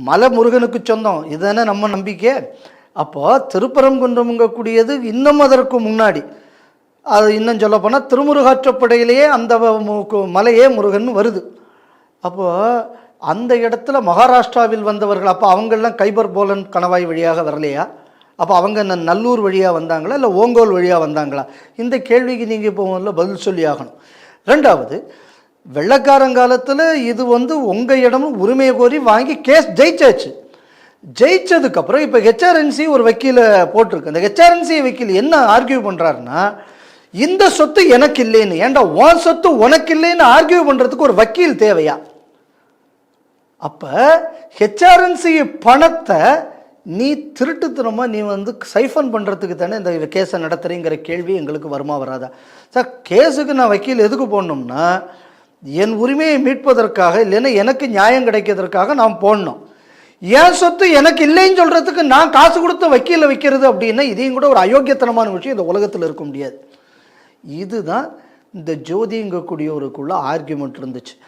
மலை முருகனுக்கு சொந்தம், இதுதானே நம்ம நம்பிக்கை. அப்போ திருப்பரங்குன்றம்ங்கக்கூடியது இன்னும் அதற்கு முன்னாடி, அது இன்னும் சொல்ல போனால் திருமுருகாற்றுப்படையிலேயே அந்த மலையே முருகன் வருது. அப்போது அந்த இடத்துல மகாராஷ்டிராவில் வந்தவர்கள், அப்போ அவங்கெல்லாம் கைபர் போலன் கணவாய் வழியாக வரலையா? அப்போ அவங்க நல்லூர் வழியாக வந்தாங்களா இல்லை ஓங்கோல் வழியாக வந்தாங்களா? இந்த கேள்விக்கு நீங்கள் இப்போ முதல்ல பதில் சொல்லி ஆகணும். ரெண்டாவது, வெள்ளக்காரங்காலத்தில் இது உங்கள் இடம் உரிமையை கோரி வாங்கி கேஸ் ஜெயிச்சாச்சு. ஜெயிச்சதுக்கப்புறம் இப்போ ஹெச்ஆர்என்சி ஒரு வக்கீலை போட்டிருக்கு. அந்த ஹெச்ஆர்என்சி வக்கீல் என்ன ஆர்கியூ பண்ணுறாருன்னா, இந்த சொத்து எனக்கு இல்லைன்னு. ஏன்டா உன் சொத்து உனக்கு இல்லைன்னு ஆர்கியூ பண்ணுறதுக்கு ஒரு வக்கீல் தேவையா? அப்போ ஹெச்ஆர்என்சி பணத்தை நீ திருட்டுத்தனமாக நீ சைஃபன் பண்ணுறதுக்கு தானே இந்த கேஸை நடத்துகிறீங்கிற கேள்வி எங்களுக்கு வருமா வராதா? சார், கேஸுக்கு நான் வக்கீல் எதுக்கு போடணும்னா, என் உரிமையை மீட்பதற்காக, இல்லைன்னா எனக்கு நியாயம் கிடைக்கிறதுக்காக நான் போடணும். என் சொத்து எனக்கு இல்லைன்னு சொல்கிறதுக்கு நான் காசு கொடுத்து வக்கீலை வைக்கிறது அப்படின்னா இதையும் கூட ஒரு அயோக்கியத்தனமான விஷயம் இந்த உலகத்தில் இருக்க முடியாது. இதுதான் இந்த ஜோதிங்கக்கூடியவருக்குள்ள ஆர்கியூமெண்ட் இருந்துச்சு.